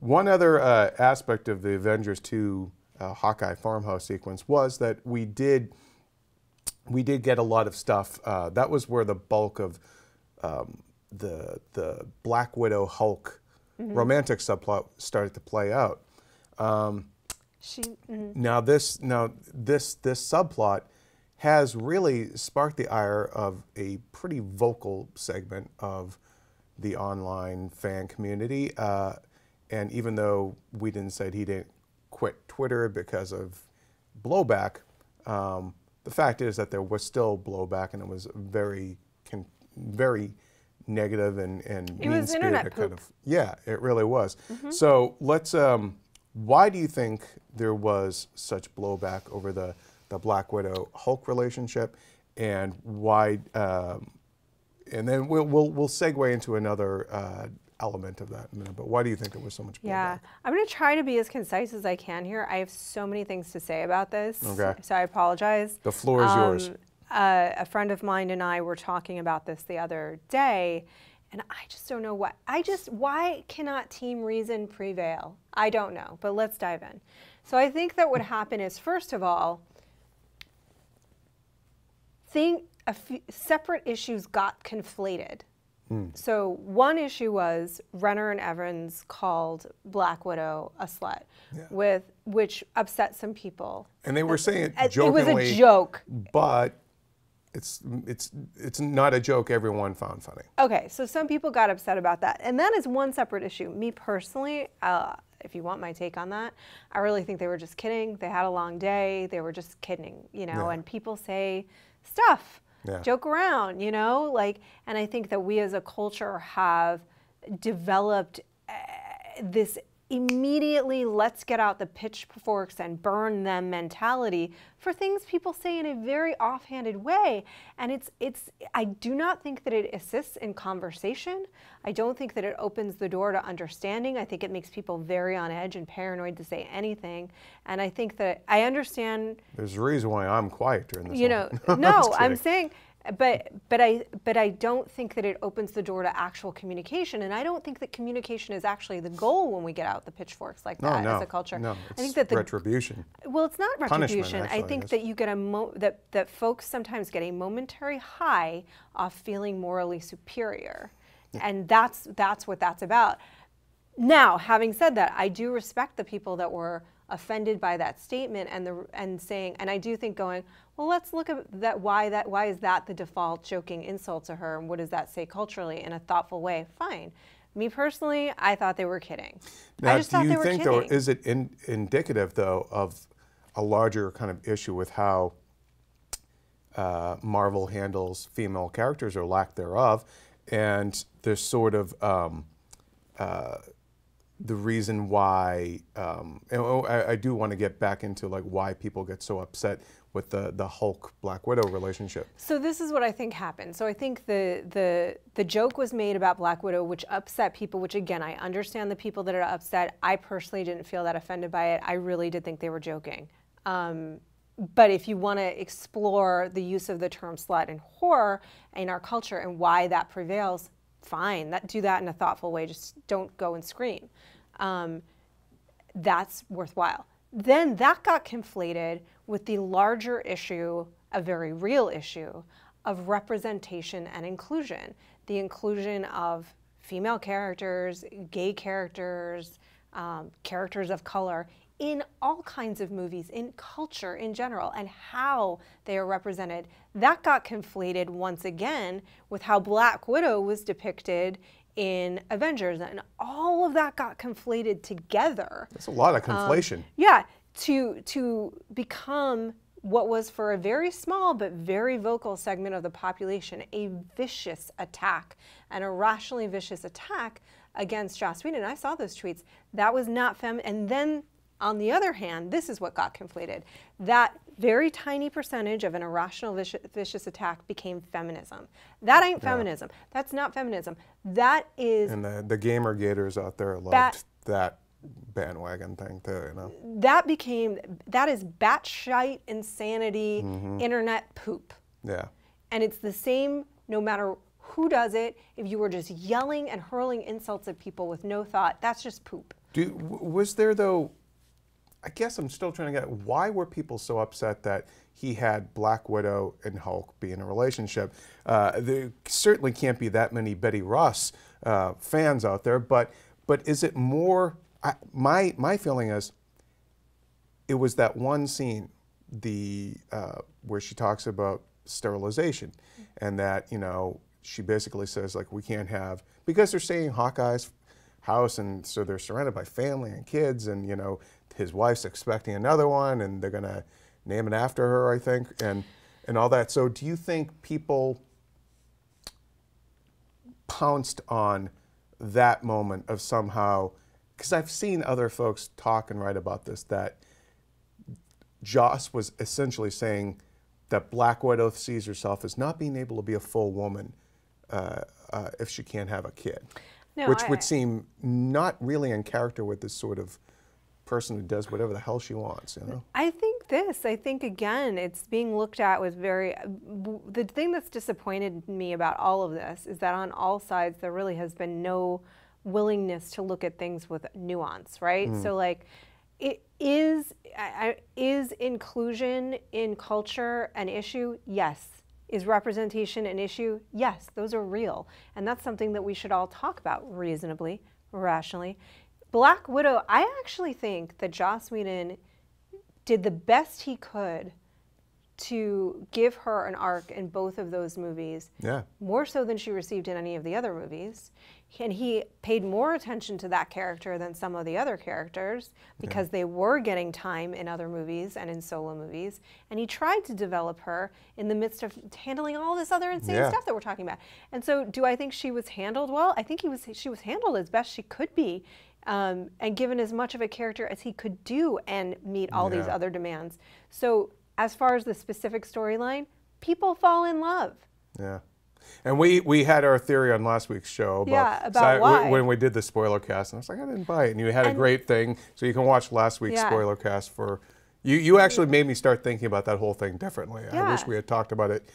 One other aspect of the Avengers 2 Hawkeye farmhouse sequence was that we did get a lot of stuff. That was where the bulk of the Black Widow Hulk romantic subplot started to play out. Now this subplot has really sparked the ire of a pretty vocal segment of the online fan community. And even though Whedon said he didn't quit Twitter because of blowback, the fact is that there was still blowback, and it was very negative and mean-spirited kind of. Yeah, it really was. So let's. Why do you think there was such blowback over the Black Widow Hulk relationship, and why? And then we'll segue into another element of that in a minute. But why do you think there was so much blowback? Yeah, I'm going to try to be as concise as I can here. I have so many things to say about this. Okay. So I apologize. The floor is yours. A friend of mine and I were talking about this the other day, and I just don't know why cannot Team Reason prevail? I don't know, but let's dive in. So I think that what happened is, first of all, separate issues got conflated. So one issue was Renner and Evans called Black Widow a slut, which upset some people. And they were saying it jokingly. It was a joke. But it's not a joke everyone found funny. Okay, so some people got upset about that. And that is one separate issue. Me personally, if you want my take on that, I really think they were just kidding. They had a long day. They were just kidding, you know, and people say stuff. Joke around, you know, like, and I think that we as a culture have developed this immediately let's get out the pitchforks and burn them mentality for things people say in a very offhanded way. And I do not think that it assists in conversation. I don't think that it opens the door to understanding. I think it makes people very on edge and paranoid to say anything. And I think that I understand. There's a reason why I'm quiet during this. You know, no, I'm saying, but I don't think that it opens the door to actual communication, and I don't think that communication is actually the goal when we get out the pitchforks like that as a culture. No, I think that retribution. Well, it's not retribution. Actually, I think that you get that folks sometimes get a momentary high off feeling morally superior, and that's what that's about. Now, having said that, I do respect the people that were offended by that statement and saying, and I do think going, well, let's look at that. Why is that the default joking insult to her, and what does that say culturally in a thoughtful way? Fine. Me personally, I thought they were kidding. Now, I just thought they were kidding. Though, is it indicative though of a larger kind of issue with how Marvel handles female characters or lack thereof, and there's sort of the reason why, I do want to get back into like why people get so upset with the Hulk Black Widow relationship. So this is what I think happened. So I think the joke was made about Black Widow, which upset people, which again, I understand the people that are upset. I personally didn't feel that offended by it. I really did think they were joking. But if you want to explore the use of the term slut and whore in our culture and why that prevails, fine, do that in a thoughtful way. Just don't go and scream. That's worthwhile. Then that got conflated with the larger issue, a very real issue, of representation and inclusion. The inclusion of female characters, gay characters, characters of color in all kinds of movies, in culture in general, and how they are represented. That got conflated once again with how Black Widow was depicted in Avengers, and all of that got conflated together. That's a lot of conflation. Yeah, to become what was for a very small but very vocal segment of the population a vicious attack, an irrationally vicious attack against Joss Whedon. I saw those tweets. That was not and then on the other hand, this is what got conflated. That very tiny percentage of an irrational vicious attack became feminism. That ain't feminism. That's not feminism. That is... And the gamer gators out there loved that bandwagon thing too, you know? That is batshite insanity, internet poop. Yeah. And it's the same no matter who does it. If you were just yelling and hurling insults at people with no thought, that's just poop. Was there, though, I guess I'm still trying to get, why were people so upset that he had Black Widow and Hulk be in a relationship? There certainly can't be that many Betty Ross fans out there, but is it more, my feeling is, it was that one scene, where she talks about sterilization, and that, you know, she basically says, like, we can't have, because they're staying in Hawkeye's house, and so they're surrounded by family and kids, and, you know, his wife's expecting another one, and they're gonna name it after her, I think, and all that. So do you think people pounced on that moment of somehow, because I've seen other folks talk and write about this, that Joss was essentially saying that Black Widow sees herself as not being able to be a full woman if she can't have a kid, no, which would seem not really in character with this sort of person who does whatever the hell she wants, you know? I think again, it's being looked at with the thing that's disappointed me about all of this is that on all sides there really has been no willingness to look at things with nuance, right? So like, is inclusion in culture an issue? Yes. Is representation an issue? Yes, those are real. And that's something that we should all talk about reasonably, rationally. Black Widow, I actually think that Joss Whedon did the best he could to give her an arc in both of those movies, more so than she received in any of the other movies. And he paid more attention to that character than some of the other characters because they were getting time in other movies and in solo movies. And he tried to develop her in the midst of handling all this other insane stuff that we're talking about. And so do I think she was handled well? I think she was handled as best she could be, and given as much of a character as he could do and meet all these other demands. So as far as the specific storyline, people fall in love. Yeah. And we had our theory on last week's show about why. When we did the spoiler cast, and I was like, I didn't buy it. And you had a great thing, so you can watch last week's spoiler cast for, you actually made me start thinking about that whole thing differently. I wish we had talked about it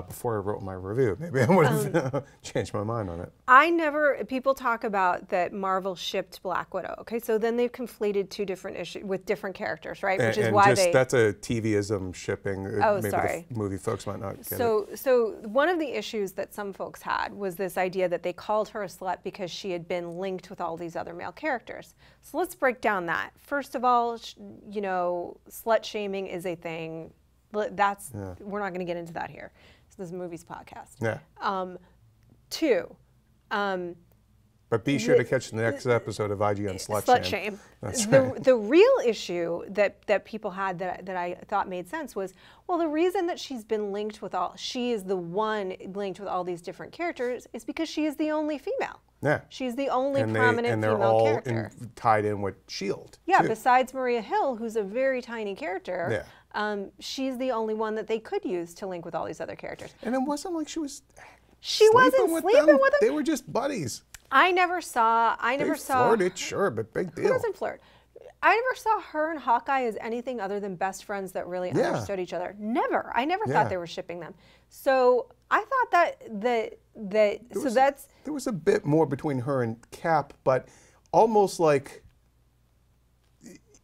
before I wrote my review. Maybe I would have changed my mind on it. People talk about that Marvel shipped Black Widow. Okay, so then they've conflated two different issues with different characters, right? Which is why that's a TV-ism shipping. Oh, maybe sorry. The movie folks might not get it. So one of the issues that some folks had was this idea that they called her a slut because she had been linked with all these other male characters. So let's break down that. First of all, you know, slut shaming is a thing. We're not going to get into that here. So this is a movies podcast. Yeah. Two. But be sure to catch the next episode of IGN Slut Shame. That's right. The real issue that people had that I thought made sense was, well, the reason that she is the one linked with all these different characters is because she is the only female. Yeah. She's the only prominent and they're female all character. Tied in with S.H.I.E.L.D. Yeah, too. Besides Maria Hill, who's a very tiny character, she's the only one that they could use to link with all these other characters. And it wasn't like she wasn't sleeping with them. They were just buddies. I never saw. Flirted, sure, but big deal. Who doesn't flirt? I never saw her and Hawkeye as anything other than best friends that really understood each other. Never. I never thought they were shipping them. So I thought there was a bit more between her and Cap, but almost like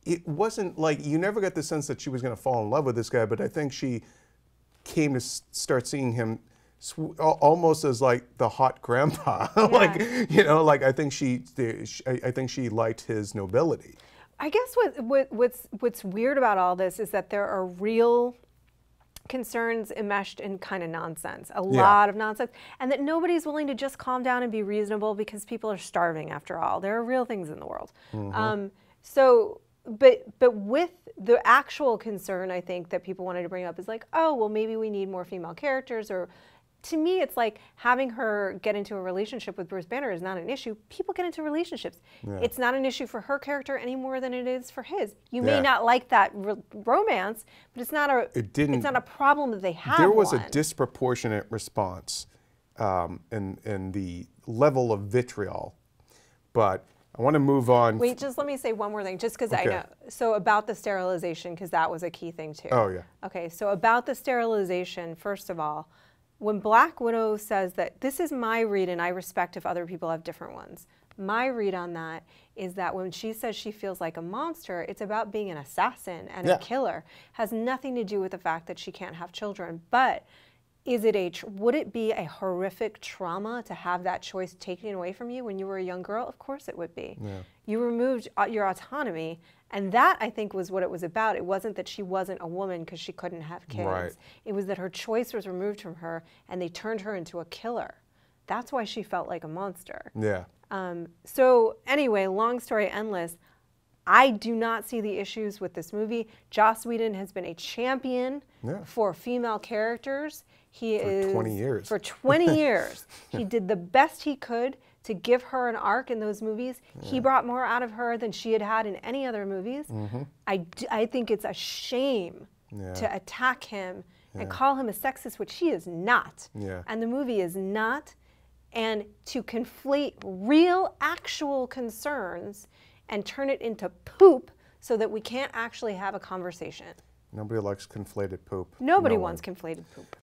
it wasn't like you never got the sense that she was going to fall in love with this guy. But I think she came to start seeing him almost as like the hot grandpa. Like, you know, like I think she liked his nobility. I guess what's weird about all this is that there are real concerns enmeshed in kind of nonsense, a lot of nonsense, and that nobody's willing to just calm down and be reasonable because people are starving after all. There are real things in the world. But with the actual concern, I think that people wanted to bring up is like, oh, well, maybe we need more female characters, or to me, it's like having her get into a relationship with Bruce Banner is not an issue. People get into relationships. It's not an issue for her character any more than it is for his. You may not like that romance, but it's not a problem that they have. There was a disproportionate response in the level of vitriol, but I want to move on. Wait, just let me say one more thing, just because I know. So about the sterilization, because that was a key thing too. Oh, yeah. Okay, so about the sterilization, first of all, when Black Widow says that, this is my read and I respect if other people have different ones. My read on that is that when she says she feels like a monster, it's about being an assassin and a killer. Has nothing to do with the fact that she can't have children. But would it be a horrific trauma to have that choice taken away from you when you were a young girl? Of course it would be. Yeah. You removed your autonomy, and that, I think, was what it was about. It wasn't that she wasn't a woman because she couldn't have kids. Right. It was that her choice was removed from her, and they turned her into a killer. That's why she felt like a monster. Yeah. So anyway, long story endless, I do not see the issues with this movie. Joss Whedon has been a champion for female characters. For 20 years. For 20 years. He did the best he could to give her an arc in those movies. He brought more out of her than she had had in any other movies. I think it's a shame to attack him and call him a sexist, which he is not. And the movie is not. And to conflate real, actual concerns and turn it into poop so that we can't actually have a conversation. Nobody likes conflated poop. Nobody wants conflated poop.